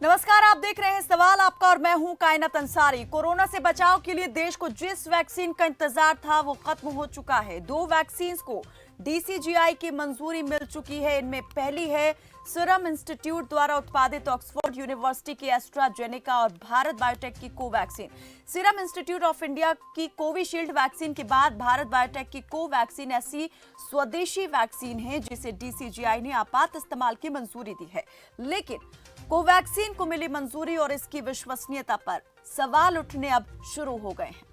नमस्कार, आप देख रहे हैं सवाल आपका और मैं हूं कायनात अंसारी। कोरोना से बचाव के लिए देश को जिस वैक्सीन का इंतजार था वो खत्म हो चुका है। 2 वैक्सीन को डीसीजीआई की मंजूरी मिल चुकी है। इनमें पहली है सीरम इंस्टीट्यूट द्वारा उत्पादित ऑक्सफोर्ड यूनिवर्सिटी की एस्ट्राजेनेका और भारत बायोटेक की Covaxin. Serum institute of India की कोविशील्ड वैक्सीन के बाद भारत बायोटेक की कोवैक्सीन ऐसी स्वदेशी वैक्सीन है जिसे डीसीजीआई ने आपात इस्तेमाल की मंजूरी दी है। लेकिन कोवैक्सीन को मिली मंजूरी और इसकी विश्वसनीयता पर सवाल उठने अब शुरू हो गए हैं।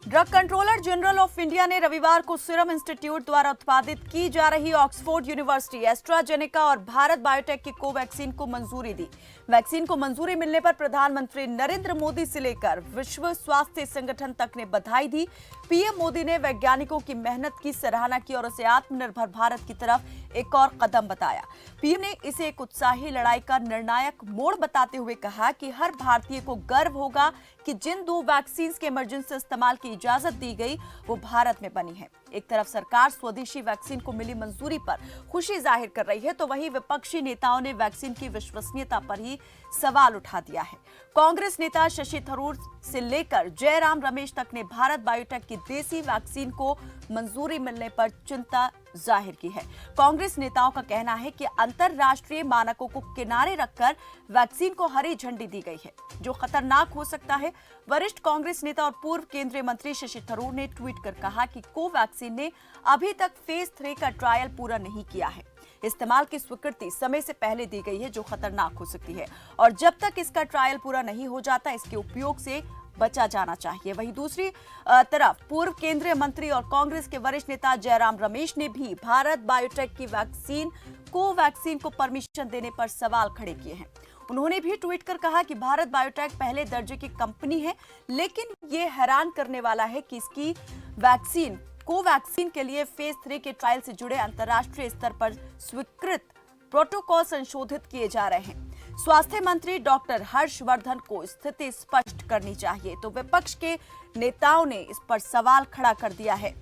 Drug controller general of India ने रविवार को सीरम इंस्टीट्यूट द्वारा उत्पादित की जा रही ऑक्सफोर्ड यूनिवर्सिटी, एस्ट्राजेनेका और भारत बायोटेक की कोवैक्सीन को मंजूरी दी। वैक्सीन को मंजूरी मिलने पर प्रधानमंत्री नरेंद्र मोदी से लेकर विश्व स्वास्थ्य संगठन तक ने बधाई दी। पीएम मोदी ने वैज्ञानिकों की मेहनत की सराहना की और उसे आत्मनिर्भर भारत की तरफ एक और कदम बताया। पीएम ने इसे एक उत्साही लड़ाई का निर्णायक मोड़ बताते हुए कहा कि हर भारतीय को गर्व होगा कि जिन 2 वैक्सीन के इमरजेंसी इस्तेमाल की इजाजत दी गई वो भारत में बनी है। एक तरफ सरकार स्वदेशी वैक्सीन को मिली मंजूरी पर खुशी जाहिर कर रही है तो वहीं विपक्षी नेताओं ने वैक्सीन की विश्वसनीयता पर ही सवाल उठा दिया है। कांग्रेस नेता शशि थरूर से लेकर जयराम रमेश तक ने भारत बायोटेक की देसी वैक्सीन को मंजूरी मिलने पर चिंता जाहिर की है। कांग्रेस नेताओं का कहना है कि अंतरराष्ट्रीय मानकों को किनारे रखकर वैक्सीन को हरी झंडी दी गई है जो खतरनाक हो सकता है। वरिष्ठ कांग्रेस नेता और पूर्व केंद्रीय मंत्री शशि थरूर ने ट्वीट कर कहा कि कोवैक्सीन ने अभी तक फेज 3 का ट्रायल पूरा नहीं किया है। इस्तेमाल की स्वीकृति समय से पहले दी गई है जो खतरनाक हो सकती है और जब तक इसका ट्रायल पूरा नहीं हो जाता इसके उपयोग से बचा जाना चाहिए। वहीं दूसरी तरफ पूर्व केंद्रीय मंत्री और कांग्रेस के वरिष्ठ नेता जयराम रमेश ने भी भारत बायोटेक की वैक्सीन कोवैक्सीन को परमिशन देने पर सवाल खड़े किए हैं। उन्होंने भी ट्वीट कर कहा कि भारत बायोटेक पहले दर्जे की कंपनी है लेकिन ये हैरान करने वाला है कि इसकी वैक्सीन कोवैक्सीन के लिए फेज 3 के ट्रायल से जुड़े अंतर्राष्ट्रीय स्तर पर स्वीकृत प्रोटोकॉल संशोधित किए जा रहे हैं। स्वास्थ्य मंत्री डॉक्टर हर्षवर्धन को स्थिति स्पष्ट करनी चाहिए तो विपक्ष के नेताओं ने इस पर सवाल खड़ा कर दिया है।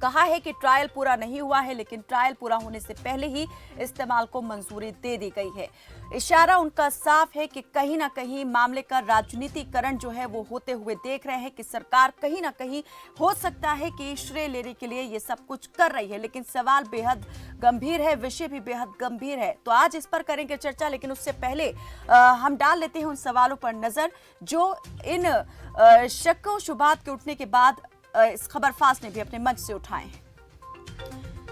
कहा है कि ट्रायल पूरा नहीं हुआ है लेकिन ट्रायल पूरा होने से पहले ही इस्तेमाल को मंजूरी दे दी गई है। इशारा उनका साफ है कि कहीं ना कहीं मामले का राजनीतिकरण जो है वो होते हुए देख रहे हैं कि सरकार कहीं ना कहीं हो सकता है कि श्रेय लेने के लिए ये सब कुछ कर रही है। लेकिन सवाल बेहद गंभीर है, विषय भी बेहद गंभीर है तो आज इस पर करेंगे चर्चा। लेकिन उससे पहले हम डाल लेते हैं उन सवालों पर नजर जो इन शक्कों शुबात के उठने के बाद इस खबरफाज ने भी अपने मंच से उठाए हैं।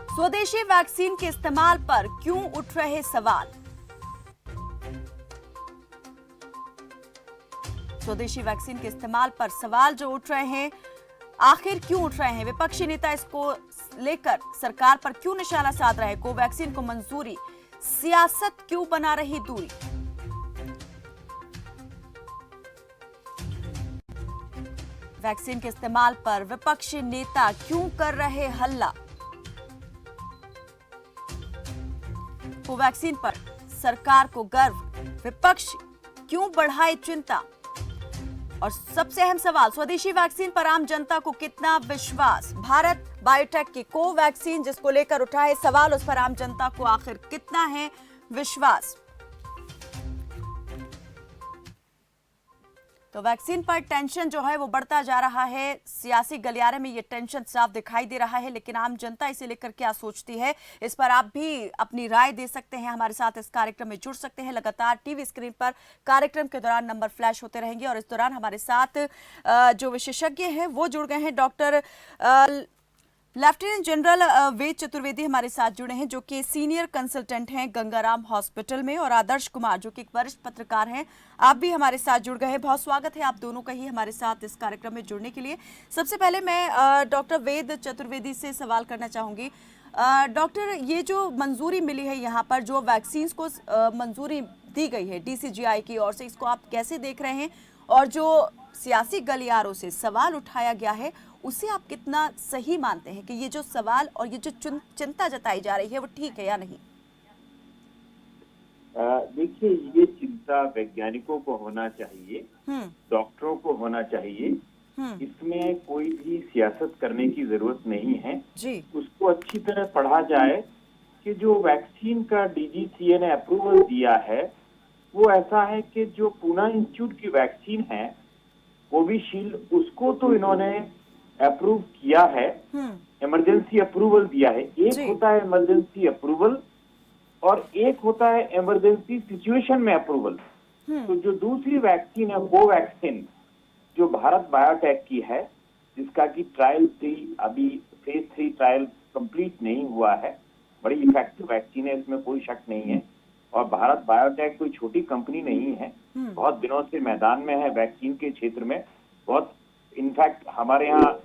स्वदेशी वैक्सीन के इस्तेमाल पर क्यों उठ रहे सवाल? स्वदेशी वैक्सीन के इस्तेमाल पर सवाल जो उठ रहे हैं, आखिर क्यों उठ रहे हैं? विपक्षी नेता इसको लेकर सरकार पर क्यों निशाना साध रहे हैं? कोवैक्सीन को मंजूरी, सियासत क्यों बना रही दूरी? वैक्सीन के इस्तेमाल पर विपक्षी नेता क्यों कर रहे हल्ला? कोवैक्सीन पर सरकार को गर्व, विपक्ष क्यों बढ़ाए चिंता? और सबसे अहम सवाल, स्वदेशी वैक्सीन पर आम जनता को कितना विश्वास? भारत बायोटेक की कोवैक्सीन जिसको लेकर उठाए सवाल, उस पर आम जनता को आखिर कितना है विश्वास? तो वैक्सीन पर टेंशन जो है वो बढ़ता जा रहा है। सियासी गलियारे में ये टेंशन साफ दिखाई दे रहा है लेकिन आम जनता इसे लेकर क्या सोचती है, इस पर आप भी अपनी राय दे सकते हैं। हमारे साथ इस कार्यक्रम में जुड़ सकते हैं। लगातार टीवी स्क्रीन पर कार्यक्रम के दौरान नंबर फ्लैश होते रहेंगे और इस दौरान हमारे साथ जो विशेषज्ञ हैं वो जुड़ गए हैं। Doctor lieutenant general Ved Chaturvedi हमारे साथ जुड़े हैं जो कि सीनियर कंसल्टेंट हैं गंगाराम हॉस्पिटल में, और आदर्श कुमार जो कि एक वरिष्ठ पत्रकार हैं, आप भी हमारे साथ जुड़ गए हैं। बहुत स्वागत है आप दोनों का ही हमारे साथ इस कार्यक्रम में जुड़ने के लिए। सबसे पहले मैं डॉक्टर वेद चतुर्वेदी से सवाल करना चाहूंगी। डॉक्टर, ये जो मंजूरी मिली है यहाँ पर, जो वैक्सीन को मंजूरी दी गई है डीसीजीआई की ओर से, इसको आप कैसे देख रहे हैं? और जो सियासी गलियारों से सवाल उठाया गया है उसे आप कितना सही मानते हैं कि ये जो सवाल और ये जो चिंता जताई जा रही है वो ठीक है या नहीं? देखिए, ये चिंता वैज्ञानिकों को होना चाहिए, हम्म। डॉक्टरों को होना चाहिए। हम्म। इसमें कोई भी सियासत करने की जरूरत नहीं है। जी। उसको अच्छी तरह पढ़ा जाए कि जो वैक्सीन का डीजीसीए ने अप्रूवल दिया है वो ऐसा है कि जो पूना इंस्टीट्यूट की वैक्सीन है कोविशील्ड, उसको तो इन्होंने अप्रूव किया है, हम्म। इमरजेंसी अप्रूवल दिया है। एक जी। होता है इमरजेंसी अप्रूवल और एक होता है इमरजेंसी सिचुएशन में अप्रूवल। तो जो दूसरी वैक्सीन है कोवैक्सीन, जो भारत बायोटेक की है, जिसका कि ट्रायल 3 अभी फेज 3 ट्रायल कंप्लीट नहीं हुआ है, बड़ी इफेक्टिव वैक्सीन है, इसमें कोई शक नहीं है। और भारत बायोटेक कोई छोटी कंपनी नहीं है, बहुत दिनों से मैदान में है वैक्सीन के क्षेत्र में, बहुत इनफैक्ट हमारे यहाँ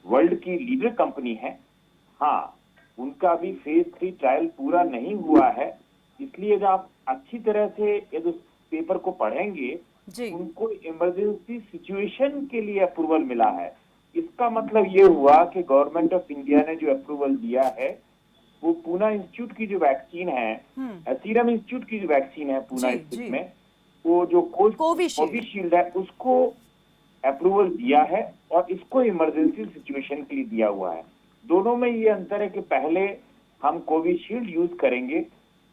वर्ल्ड की लीडर कंपनी है। हाँ, उनका भी फेज 3 ट्रायल पूरा नहीं हुआ है, इसलिए जब आप अच्छी तरह से यदि उस पेपर को पढ़ेंगे, जी। उनको इमरजेंसी सिचुएशन के लिए अप्रूवल मिला है। इसका मतलब ये हुआ कि गवर्नमेंट ऑफ इंडिया ने जो अप्रूवल दिया है वो पूना इंस्टीट्यूट की जो वैक्सीन है, सीरम इंस्टीट्यूट की जो वैक्सीन है पूना जी। स्थित जी। में, वो जो कोविशील्ड। कोविशील्ड है, उसको अप्रूवल दिया है और इसको इमरजेंसी सिचुएशन के लिए दिया हुआ है। दोनों में ये अंतर है कि पहले हम कोविशील्ड यूज करेंगे,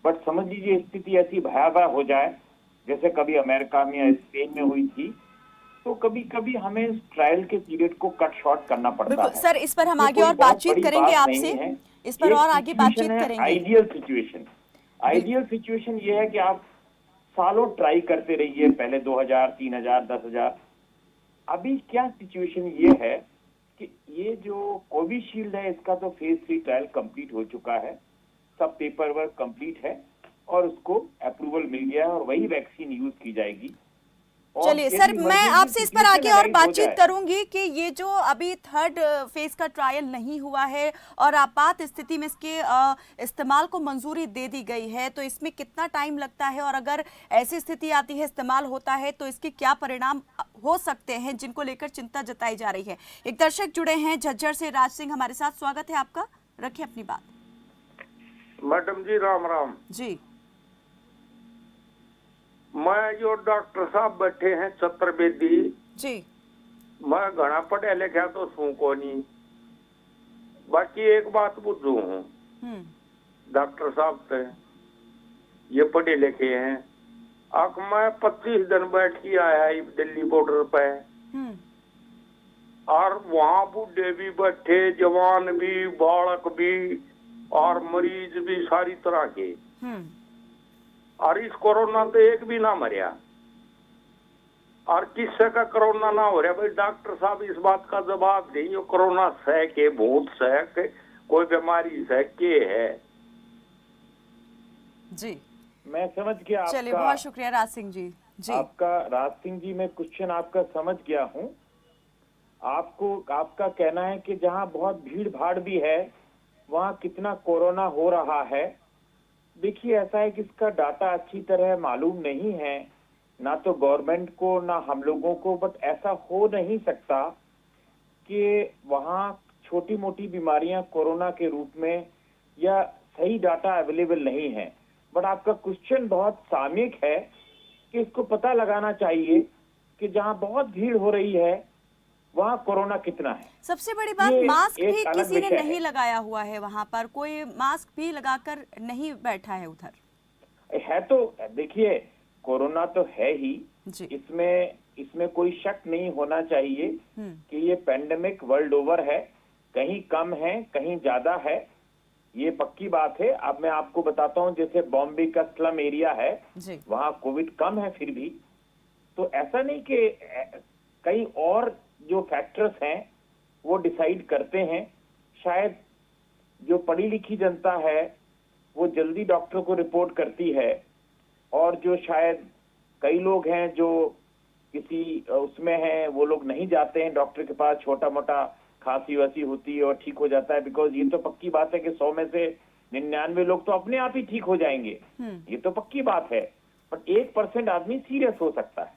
बट समझ लीजिए स्थिति ऐसी भयावह हो जाए जैसे कभी अमेरिका में या स्पेन में हुई थी, तो कभी कभी हमें इस ट्रायल के पीरियड को कट शॉर्ट करना पड़ता बिल्कुल है। सर, इस पर हम ये आगे कोई और बहुत बातचीत बड़ी करेंगे बात नहीं आपसे। है। इस पर एक और आगे सिचुएशन बातचीत है करेंगे। Ideal situation. आइडियल सिचुएशन ये है कि आप सालों ट्राई करते रहिए, पहले 2000, 3000, 10,000। अभी क्या सिचुएशन ये है कि ये जो कोविशील्ड है इसका तो फेज 3 ट्रायल कंप्लीट हो चुका है, सब पेपर वर्क कंप्लीट है और उसको अप्रूवल मिल गया है और वही वैक्सीन यूज की जाएगी। और चलिए सर, यदि मैं इमरजेंसी आपसे इस पर सिचुएशन आगे और अराइज हो बातचीत जाए, करूंगी कि ये जो अभी थर्ड फेज का ट्रायल नहीं हुआ है और आपात स्थिति में इसके इस्तेमाल को मंजूरी दे दी गई है, तो इसमें कितना टाइम लगता है और अगर ऐसी स्थिति आती है, इस्तेमाल होता है, तो इसके क्या परिणाम हो सकते हैं जिनको लेकर चिंता जताई जा रही है। एक दर्शक जुड़े हैं झज्जर से, राज सिंह हमारे साथ, स्वागत है आपका, रखिए अपनी बात। मैडम जी राम राम जी। मैं जो डॉक्टर साहब बैठे हैं चतुर्वेदी जी। मैं घना पढ़े लिखा तो सू को नहीं, बाकी एक बात बुझू हूँ डॉक्टर साहब से, ये पढ़े लिखे हैं। अब मैं 25 दिन बैठ के आया दिल्ली बॉर्डर पे, और वहाँ बूढ़े भी बैठे, जवान भी, बालक भी और मरीज भी सारी तरह के, और इस कोरोना तो एक भी ना मरिया, और किससे का कोरोना ना हो रहा। भाई डॉक्टर साहब इस बात का जवाब दें, यो कोरोना सह के, भूत सह के, कोई बीमारी सह के है। जी, मैं समझ गया आपका। चलिए, बहुत शुक्रिया राज सिंह जी। जी, आपका राज सिंह जी, मैं क्वेश्चन आपका समझ गया हूँ। आपको आपका कहना है कि जहाँ बहुत भीड़ भाड़ भी है वहाँ कितना कोरोना हो रहा है। देखिए, ऐसा है कि इसका डाटा अच्छी तरह मालूम नहीं है, ना तो गवर्नमेंट को ना हम लोगों को, बट ऐसा हो नहीं सकता कि वहाँ छोटी मोटी बीमारियां कोरोना के रूप में, या सही डाटा अवेलेबल नहीं है। बट आपका क्वेश्चन बहुत सामयिक है कि इसको पता लगाना चाहिए कि जहाँ बहुत भीड़ हो रही है वहाँ कोरोना कितना है। सबसे बड़ी बात, मास्क भी किसी ने नहीं लगाया हुआ है, वहां पर कोई मास्क भी लगाकर नहीं बैठा है उधर है। तो देखिए, कोरोना तो है ही, इसमें कोई शक नहीं होना चाहिए कि ये पेंडेमिक वर्ल्ड ओवर है, कहीं कम है कहीं ज्यादा है, ये पक्की बात है। अब मैं आपको बताता हूँ, जैसे बॉम्बे का स्लम एरिया है, वहाँ कोविड कम है, फिर भी तो ऐसा नहीं कि कई और जो फैक्टर्स हैं वो डिसाइड करते हैं। शायद जो पढ़ी लिखी जनता है वो जल्दी डॉक्टर को रिपोर्ट करती है, और जो शायद कई लोग हैं जो किसी उसमें हैं, वो लोग नहीं जाते हैं डॉक्टर के पास, छोटा मोटा खांसी वासी होती है और ठीक हो जाता है। बिकॉज ये तो पक्की बात है कि 100 में से 99 लोग तो अपने आप ही ठीक हो जाएंगे, ये तो पक्की बात है। बट 1% आदमी सीरियस हो सकता है।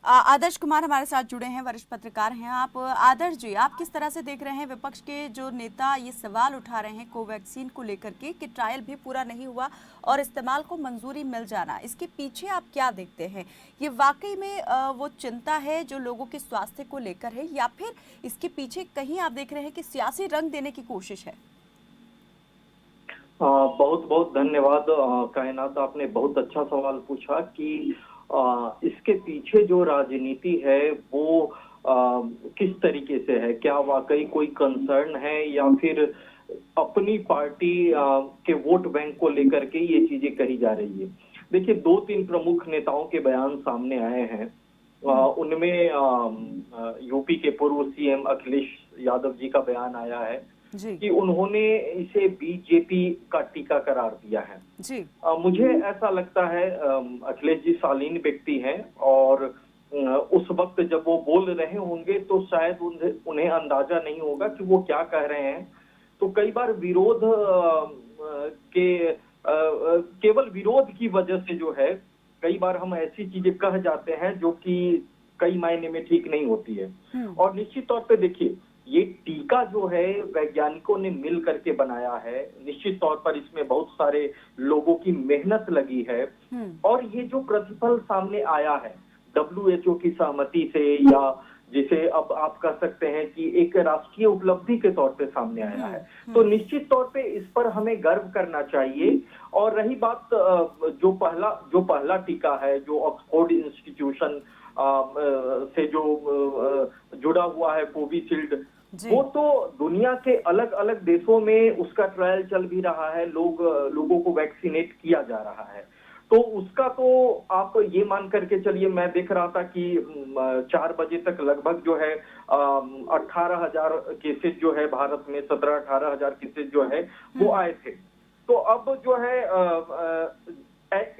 आदर्श कुमार हमारे साथ जुड़े हैं, वरिष्ठ पत्रकार हैं आप। आदर्श जी, आप किस तरह से देख रहे हैं विपक्ष के जो नेता ये सवाल उठा रहे हैं कोवैक्सीन को लेकर के कि ट्रायल भी पूरा नहीं हुआ और इस्तेमाल को मंजूरी मिल जाना, इसके पीछे आप क्या देखते हैं? ये वाकई में वो चिंता है जो लोगों के स्वास्थ्य को लेकर है, या फिर इसके पीछे कहीं आप देख रहे हैं कि सियासी रंग देने की कोशिश है? बहुत बहुत धन्यवाद कायनात, आपने बहुत अच्छा सवाल पूछा कि इसके पीछे जो राजनीति है वो किस तरीके से है। क्या वाकई कोई कंसर्न है या फिर अपनी पार्टी के वोट बैंक को लेकर के ये चीजें कही जा रही है। देखिए, 2-3 प्रमुख नेताओं के बयान सामने आए हैं। उनमें यूपी के पूर्व सीएम अखिलेश यादव जी का बयान आया है कि उन्होंने इसे बीजेपी का टीका करार दिया है। जी। मुझे ऐसा लगता है अखिलेश जी शालीन व्यक्ति हैं और उस वक्त जब वो बोल रहे होंगे तो शायद उन्हें अंदाजा नहीं होगा कि वो क्या कह रहे हैं। तो कई बार विरोध केवल विरोध की वजह से जो है कई बार हम ऐसी चीजें कह जाते हैं जो कि कई मायने में ठीक नहीं होती है। और निश्चित तौर पे देखिए, ये टीका जो है वैज्ञानिकों ने मिल करके बनाया है। निश्चित तौर पर इसमें बहुत सारे लोगों की मेहनत लगी है और ये जो प्रतिफल सामने आया है WHO की सहमति से, या जिसे अब आप कह सकते हैं कि एक राष्ट्रीय उपलब्धि के तौर पे सामने आया है, तो निश्चित तौर पे इस पर हमें गर्व करना चाहिए। और रही बात जो पहला टीका है जो ऑक्सफोर्ड इंस्टीट्यूशन से जो जुड़ा हुआ है कोविशील्ड, वो तो दुनिया के अलग अलग देशों में उसका ट्रायल चल भी रहा है, लोगों को वैक्सीनेट किया जा रहा है। तो उसका तो आप ये मान करके चलिए, मैं देख रहा था कि 4 बजे तक लगभग जो है 18,000 केसेस जो है भारत में, 17-18 हजार केसेस जो है वो आए थे। तो अब जो है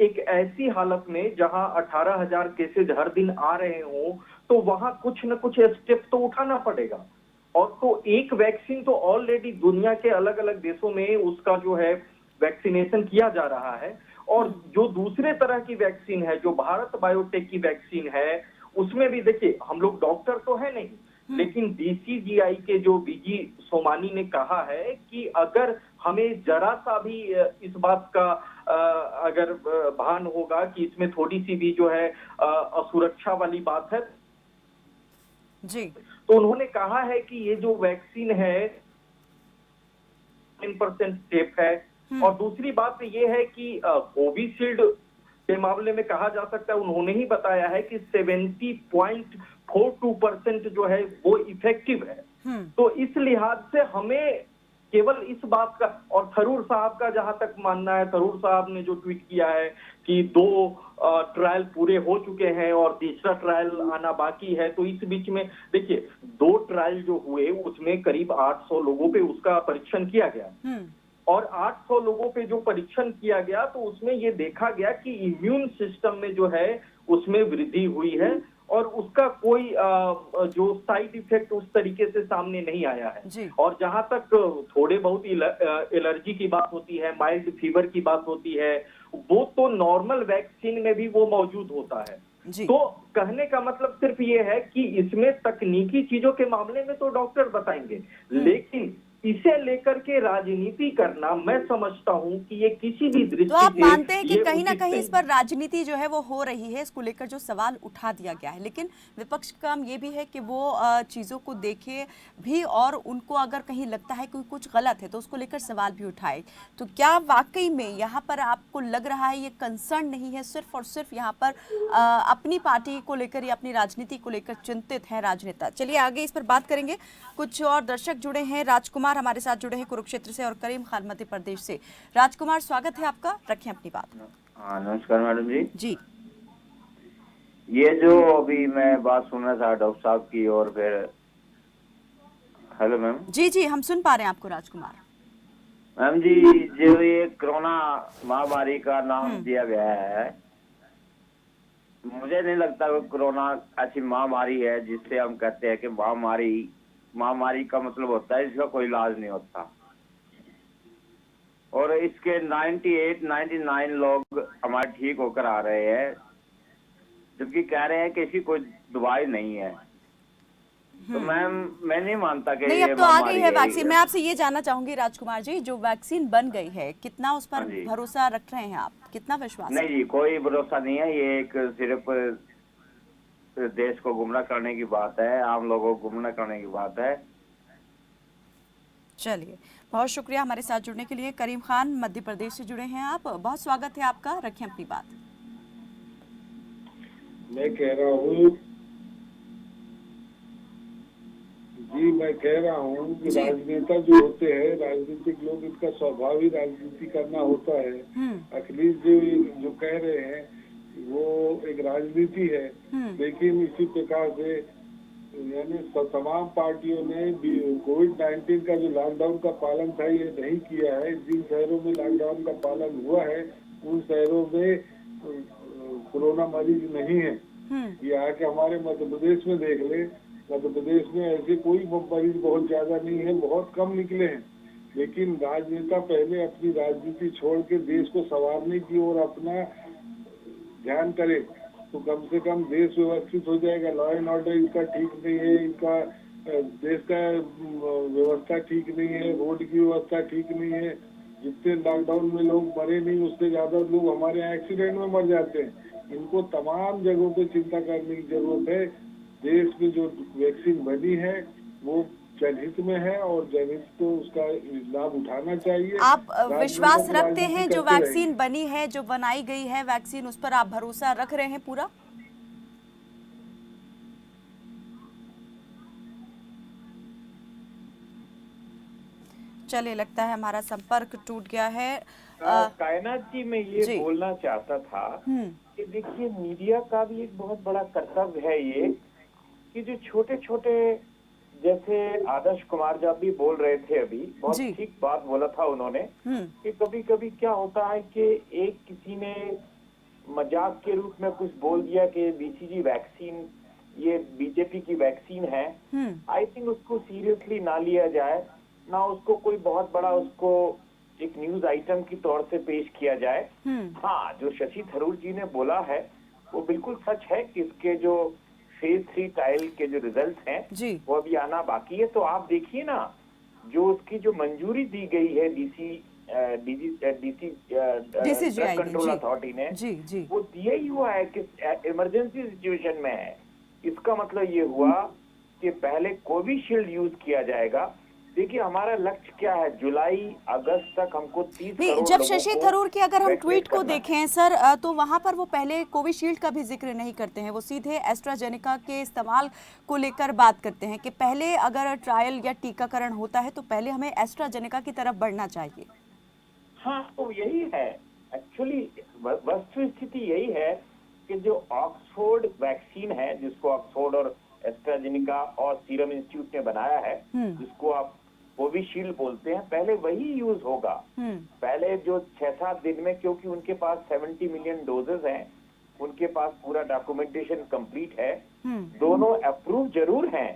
एक ऐसी हालत में जहां 18,000 केसेज हर दिन आ रहे हों, तो वहां कुछ न कुछ स्टेप तो उठाना पड़ेगा। और तो एक वैक्सीन तो ऑलरेडी दुनिया के अलग अलग देशों में उसका जो है वैक्सीनेशन किया जा रहा है। और जो दूसरे तरह की वैक्सीन है, जो भारत बायोटेक की वैक्सीन है, उसमें भी देखिए, हम लोग डॉक्टर तो है नहीं, लेकिन DCGI के जो बीजी सोमानी ने कहा है कि अगर हमें जरा सा भी इस बात का अगर भान होगा कि इसमें थोड़ी सी भी जो है असुरक्षा वाली बात है जी, तो उन्होंने कहा है कि ये जो वैक्सीन है 10% सेफ है। और दूसरी बात ये है कि कोविशील्ड के मामले में कहा जा सकता है, उन्होंने ही बताया है कि 70.42% जो है वो इफेक्टिव है। तो इस लिहाज से हमें केवल इस बात का, और थरूर साहब का जहां तक मानना है, थरूर साहब ने जो ट्वीट किया है कि 2 ट्रायल पूरे हो चुके हैं और तीसरा ट्रायल आना बाकी है। तो इस बीच में देखिए, 2 ट्रायल जो हुए उसमें करीब 800 लोगों पे उसका परीक्षण किया गया और 800 लोगों पे जो परीक्षण किया गया तो उसमें ये देखा गया कि इम्यून सिस्टम में जो है उसमें वृद्धि हुई है और उसका कोई जो साइड इफेक्ट उस तरीके से सामने नहीं आया है। और जहां तक थोड़े बहुत एलर्जी की बात होती है, माइल्ड फीवर की बात होती है, वो तो नॉर्मल वैक्सीन में भी वो मौजूद होता है। तो कहने का मतलब सिर्फ ये है कि इसमें तकनीकी चीजों के मामले में तो डॉक्टर बताएंगे, लेकिन इसे लेकर के राजनीति करना, मैं समझता हूं कि ये किसी भी दृष्टि तो आप मानते हैं कि कहीं ना कहीं इस पर राजनीति जो है वो हो रही है, इसको लेकर जो सवाल उठा दिया गया है, लेकिन विपक्ष का काम ये भी है कि वो चीज़ों को देखे भी और उनको अगर कहीं लगता है कि कुछ गलत है तो उसको लेकर सवाल भी उठाए। तो क्या वाकई में यहाँ पर आपको लग रहा है ये कंसर्न नहीं है, सिर्फ और सिर्फ यहाँ पर अपनी पार्टी को लेकर या अपनी राजनीति को लेकर चिंतित है राजनेता? चलिए आगे इस पर बात करेंगे। कुछ और दर्शक जुड़े हैं, राजकुमार हमारे साथ जुड़े हैं कुरुक्षेत्र से और करीम खान मध्य प्रदेश से। राजकुमार, स्वागत है आपका, रखें अपनी बात। हाँ, नमस्कार मैडम जी। जी, ये जो अभी मैं बात सुन रहा था डॉक्टर साहब की, और फिर हेलो मैम। जी, हम सुन पा रहे हैं आपको राजकुमार। मैम जी, जो ये कोरोना महामारी का नाम दिया गया है, मुझे नहीं लगता कि कोरोना ऐसी महामारी है जिससे हम कहते हैं कि महामारी का मतलब होता है इसका कोई इलाज नहीं होता। और इसके 98-99 लोग हमारे ठीक होकर आ रहे हैं। जबकि कह रहे हैं कि इसकी कोई दवाई नहीं है। तो मैम मैं नहीं मानता कि नहीं, ये अब तो आ गई महामारी है वैक्सीन। मैं आपसे ये जानना चाहूंगी राजकुमार जी, जो वैक्सीन बन गई है, कितना उस पर हाँ जी। भरोसा रख रहे हैं आप, कितना विश्वास नहीं है? जी, कोई भरोसा नहीं है। ये एक सिर्फ देश को गुमराह करने की बात है, आम लोगों को गुमराह करने की बात है। चलिए, बहुत शुक्रिया हमारे साथ जुड़ने के लिए। करीम खान मध्य प्रदेश से जुड़े हैं आप, बहुत स्वागत है आपका, रखें अपनी बात। मैं कह रहा हूँ जी, मैं कह रहा हूँ कि जी। राजनेता जो होते हैं, राजनीतिक लोग, इनका स्वभाव ही राजनीति करना होता है। अखिलेश जो कह रहे हैं वो एक राजनीति है, लेकिन इसी प्रकार से यानी तमाम पार्टियों ने कोविड-19 का जो लॉकडाउन का पालन था ये नहीं किया है। जिन शहरों में लॉकडाउन का पालन हुआ है उन शहरों में कोरोना मरीज नहीं है। ये आके हमारे मध्य प्रदेश में देख ले, मध्य प्रदेश में ऐसे कोई मरीज बहुत ज्यादा नहीं है, बहुत कम निकले हैं। लेकिन राजनेता पहले अपनी राजनीति छोड़ के देश को संवारने की ओर अपना ध्यान करे तो कम से कम देश व्यवस्थित हो जाएगा। लॉ एंड ऑर्डर इनका ठीक नहीं है, इनका देश का व्यवस्था ठीक नहीं है, रोड की व्यवस्था ठीक नहीं है। जितने लॉकडाउन में लोग मरे नहीं, उससे ज्यादा लोग हमारे यहाँ एक्सीडेंट में मर जाते हैं। इनको तमाम जगहों पे चिंता करने की जरूरत है। देश में जो वैक्सीन बनी है वो जनहित में है और जनहित को उसका लाभ उठाना चाहिए। आप विश्वास रखते हैं जो वैक्सीन बनी है, जो बनाई गई है वैक्सीन, उस पर आप भरोसा रख रहे हैं पूरा? चलिए, लगता है हमारा संपर्क टूट गया है। कायनात जी, मैं ये जी। बोलना चाहता था कि देखिए, मीडिया का भी एक बहुत बड़ा कर्तव्य है ये कि जो छोटे छोटे, जैसे आदर्श कुमार जब भी बोल रहे थे अभी, बहुत जी। ठीक बात बोला था उन्होंने कि कभी कभी क्या होता है कि एक किसी ने मजाक के रूप में कुछ बोल दिया कि बीसीजी वैक्सीन ये बीजेपी की वैक्सीन है। आई थिंक उसको सीरियसली ना लिया जाए, ना उसको कोई बहुत बड़ा उसको एक न्यूज आइटम की तौर से पेश किया जाए। हाँ, जो शशि थरूर जी ने बोला है वो बिल्कुल सच है कि इसके जो फेज 3 ट्रायल के जो रिजल्ट हैं वो अभी आना बाकी है। तो आप देखिए ना, जो उसकी जो मंजूरी दी गई है ड्रग कंट्रोल अथॉरिटी ने, वो दिया ही हुआ है कि इमरजेंसी सिचुएशन में है। इसका मतलब ये हुआ कि पहले कोविशील्ड यूज किया जाएगा। देखिए, हमारा लक्ष्य क्या है, जुलाई अगस्त तक हमको 30 करोड़ जब शशि थरूर की अगर हम ट्वीट को देखें सर, तो वहां पर वो पहले कोविशील्ड का भी जिक्र नहीं करते हैं, वो सीधे एस्ट्राजेनेका के इस्तेमाल को लेकर बात करते हैं कि पहले अगर ट्रायल या टीकाकरण होता है तो पहले हमें एस्ट्राजेनेका की तरफ बढ़ना चाहिए। हाँ, तो यही है एक्चुअली, वस्तु स्थिति यही है कि जो ऑक्सफोर्ड वैक्सीन है, जिसको ऑक्सफोर्ड और एस्ट्राजेनेका और सीरम इंस्टीट्यूट ने बनाया है, जिसको आप कोविशील्ड बोलते हैं, पहले वही यूज होगा। पहले जो 6-7 दिन में, क्योंकि उनके पास 70 मिलियन डोजेस हैं, उनके पास पूरा डॉक्यूमेंटेशन कंप्लीट है, दोनों अप्रूव जरूर हैं,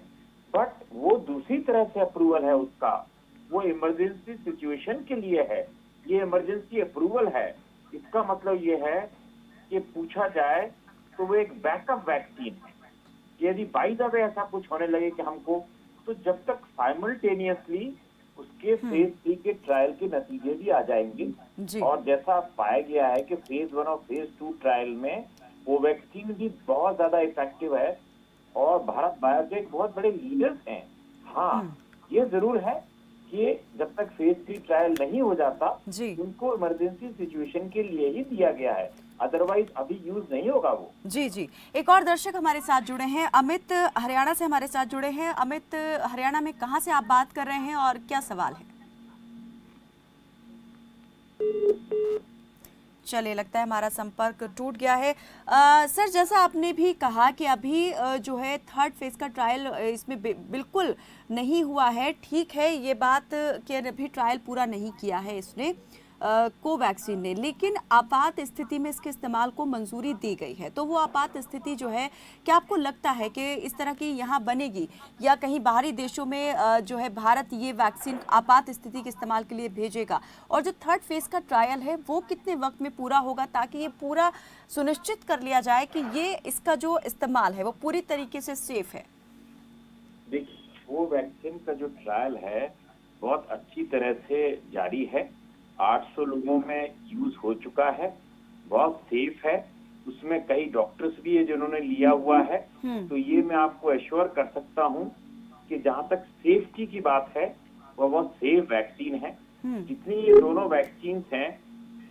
बट वो दूसरी तरह से अप्रूवल है उसका, वो इमरजेंसी सिचुएशन के लिए है, ये इमरजेंसी अप्रूवल है। इसका मतलब ये है कि पूछा जाए तो वो एक बैकअप वैक्सीन है। यदि बाई द वे ऐसा कुछ होने लगे कि हमको, तो जब तक साइमल्टेनियसली उसके फेज 3 के ट्रायल के नतीजे भी आ जाएंगे, और जैसा पाया गया है कि फेज 1 और फेज 2 ट्रायल में वो वैक्सीन भी बहुत ज्यादा इफेक्टिव है और भारत बायोटेक बहुत बड़े लीडर्स हैं। हाँ, ये जरूर है कि जब तक फेज 3 ट्रायल नहीं हो जाता, उनको इमरजेंसी सिचुएशन के लिए ही दिया गया है, अदरवाइज अभी यूज नहीं होगा वो। जी। एक और दर्शक हमारे साथ जुड़े हैं, अमित हरियाणा से हमारे साथ जुड़े हैं। अमित, हरियाणा में कहां से आप बात कर रहे हैं और क्या सवाल है? चलिए, लगता है हमारा संपर्क टूट गया है। सर, जैसा आपने भी कहा कि अभी जो है 3rd फेज का ट्रायल इसमें बिल्कुल नहीं हुआ है, ठीक है ये बात कि अभी ट्रायल पूरा नहीं किया है इसने, कोवैक्सीन ने, लेकिन आपात स्थिति में इसके इस्तेमाल को मंजूरी दी गई है। तो वो आपात स्थिति जो है, क्या आपको लगता है कि इस तरह की यहाँ बनेगी या कहीं बाहरी देशों में जो है भारत ये वैक्सीन आपात स्थिति के इस्तेमाल के लिए भेजेगा? और जो थर्ड फेज का ट्रायल है वो कितने वक्त में पूरा होगा, ताकि ये पूरा सुनिश्चित कर लिया जाए कि ये इसका जो इस्तेमाल है वो पूरी तरीके से सेफ है? देखिए, वो वैक्सीन का जो ट्रायल है बहुत अच्छी तरह से जारी है। 800 लोगों में यूज हो चुका है, बहुत सेफ है। उसमें कई डॉक्टर्स भी है जिन्होंने लिया हुआ है। तो ये मैं आपको एश्योर कर सकता हूँ कि जहां तक सेफ्टी की बात है वो बहुत सेफ वैक्सीन है। जितनी ये दोनों वैक्सीन हैं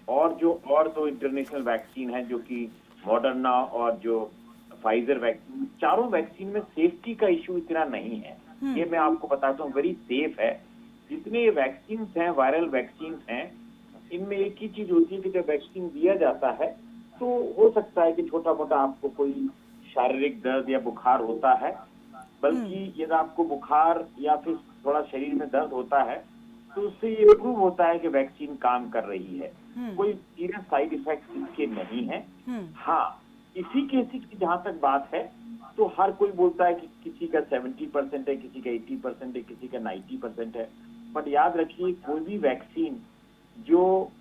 और जो और दो इंटरनेशनल वैक्सीन हैं जो कि मॉडर्ना और जो फाइजर वैक्सीन, चारों वैक्सीन में सेफ्टी का इश्यू इतना नहीं है। ये मैं आपको बताता हूँ, वेरी सेफ है। जितने ये वैक्सीन हैं, वायरल वैक्सीन हैं, इनमें एक ही चीज होती है कि जब वैक्सीन दिया जाता है तो हो सकता है कि छोटा मोटा आपको कोई शारीरिक दर्द या बुखार होता है, बल्कि यदि आपको बुखार या फिर थोड़ा शरीर में दर्द होता है तो उससे ये प्रूव होता है कि वैक्सीन काम कर रही है। कोई सीरियस साइड इफेक्ट इसके नहीं है। हाँ, इसी केसेस की जहां तक बात है तो हर कोई बोलता है कि किसी का 70% है, किसी का 80% है, किसी का 90% है। बट याद रखिए, कोई भी वैक्सीन जो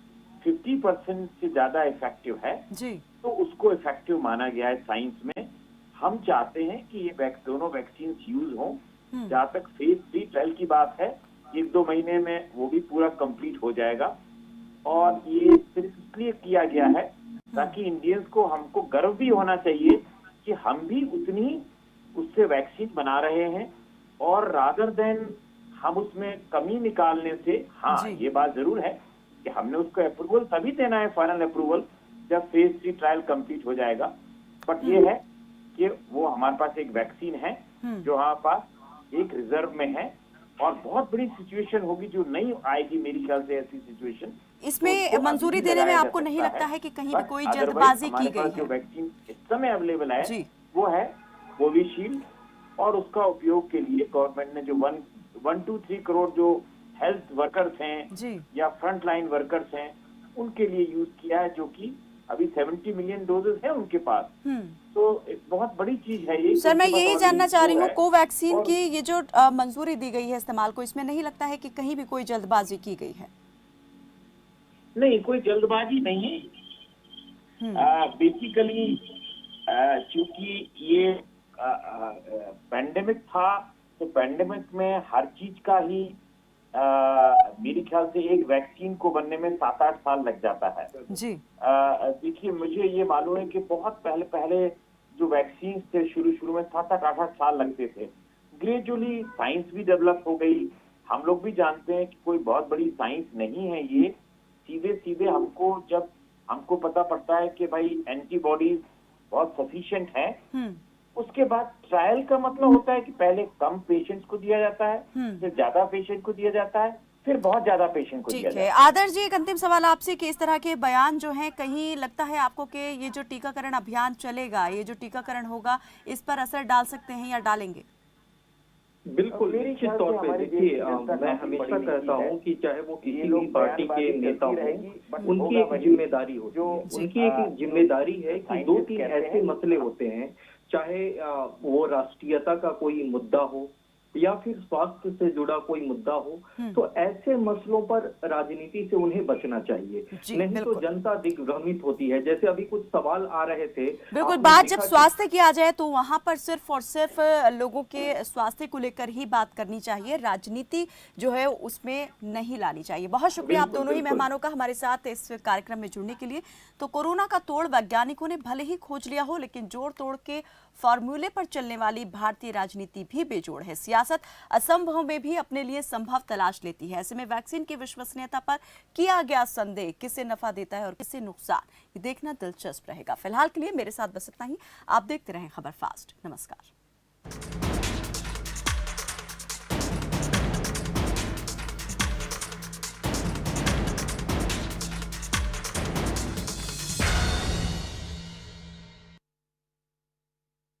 50% से ज्यादा इफेक्टिव है जी, तो उसको इफेक्टिव माना गया है साइंस में। हम चाहते हैं कि ये दोनों वैक्सीन यूज हों। जहां तक फेज 3 ट्रायल की बात है, 1-2 महीने में वो भी पूरा कंप्लीट हो जाएगा। और ये सिर्फ इसलिए किया गया है ताकि इंडियंस को, हमको गर्व भी होना चाहिए कि हम भी उतनी उससे वैक्सीन बना रहे हैं। और रादर देन हम उसमें कमी निकालने से, हाँ ये बात जरूर है कि हमने उसको अप्रूवल तभी देना है, फाइनल अप्रूवल, जब फेज 3 ट्रायल कंप्लीट हो जाएगा। बट ये है कि वो हमारे पास एक वैक्सीन है जो हमारे पास एक रिजर्व में है और बहुत बड़ी सिचुएशन होगी जो नहीं आएगी मेरे ख्याल से ऐसी सिचुएशन। इसमें तो मंजूरी देने में आपको नहीं लगता है कि कहीं भी कोई जल्दबाजी की गई है? जो वैक्सीन इस समय अवेलेबल है जी, वो है कोविशील्ड, और उसका उपयोग के लिए गवर्नमेंट ने जो 1-2-3 करोड़ जो हेल्थ वर्कर्स हैं जी, या फ्रंट लाइन वर्कर्स हैं उनके लिए यूज किया है, जो कि अभी 70 मिलियन डोजेस है उनके पास। तो एक बहुत बड़ी चीज है ये। सर मैं यही जानना चाह रही हूँ, कोवैक्सीन की ये जो मंजूरी दी गई है इस्तेमाल को, इसमें नहीं लगता है कि कहीं भी कोई जल्दबाजी की गई है? नहीं, कोई जल्दबाजी नहीं है। बेसिकली क्योंकि ये पैंडेमिक था तो पैंडेमिक में हर चीज का ही मेरे ख्याल से एक वैक्सीन को बनने में 7-8 साल लग जाता है जी। देखिए, मुझे ये मालूम है कि बहुत पहले जो वैक्सीन थे शुरू में 7-8 साल लगते थे। ग्रेजुअली साइंस भी डेवलप हो गई। हम लोग भी जानते हैं कि कोई बहुत बड़ी साइंस नहीं है ये। सीधे हमको जब हमको पता पड़ता है कि भाई एंटीबॉडीज बहुत सफिशिएंट है, उसके बाद ट्रायल का मतलब होता है कि पहले कम पेशेंट्स को दिया जाता है, फिर ज्यादा पेशेंट को दिया जाता है, फिर बहुत ज्यादा पेशेंट को दिया जाता है। आदर्श जी, एक अंतिम सवाल आपसे कि इस तरह के बयान जो हैं, कहीं लगता है आपको कि ये जो टीकाकरण अभियान चलेगा, ये जो टीकाकरण होगा, इस पर असर डाल सकते हैं या डालेंगे? बिल्कुल, निश्चित तौर पे देखिए, मैं हमेशा कहता हूँ कि चाहे वो किसी भी पार्टी के नेता हों, उनकी एक जिम्मेदारी होती है। उनकी एक जिम्मेदारी है कि 2-3 ऐसे मसले होते हैं, चाहे वो राष्ट्रीयता का कोई मुद्दा हो या फिर स्वास्थ्य से जुड़ा कोई मुद्दा हो, तो ऐसे मसलों पर राजनीति से उन्हें बचना चाहिए। नहीं तो जनता दिग्भ्रमित होती है। जैसे अभी कुछ सवाल आ रहे थे, बिल्कुल, बात जब स्वास्थ्य की आ जाए तो वहां पर सिर्फ और सिर्फ लोगों के स्वास्थ्य को लेकर ही बात करनी चाहिए, राजनीति जो है उसमें नहीं लानी चाहिए। बहुत शुक्रिया आप दोनों ही मेहमानों का हमारे साथ इस कार्यक्रम में जुड़ने के लिए। तो कोरोना का तोड़ वैज्ञानिकों ने भले ही खोज लिया हो, लेकिन जोड़ तोड़ के फॉर्मूले पर चलने वाली भारतीय राजनीति भी बेजोड़ है। सियासत असंभव में भी अपने लिए संभव तलाश लेती है। ऐसे में वैक्सीन की विश्वसनीयता पर किया गया संदेह किसे नफा देता है और किसे नुकसान, ये देखना दिलचस्प रहेगा। फिलहाल के लिए मेरे साथ बस इतना ही। आप देखते रहें खबर फास्ट। नमस्कार।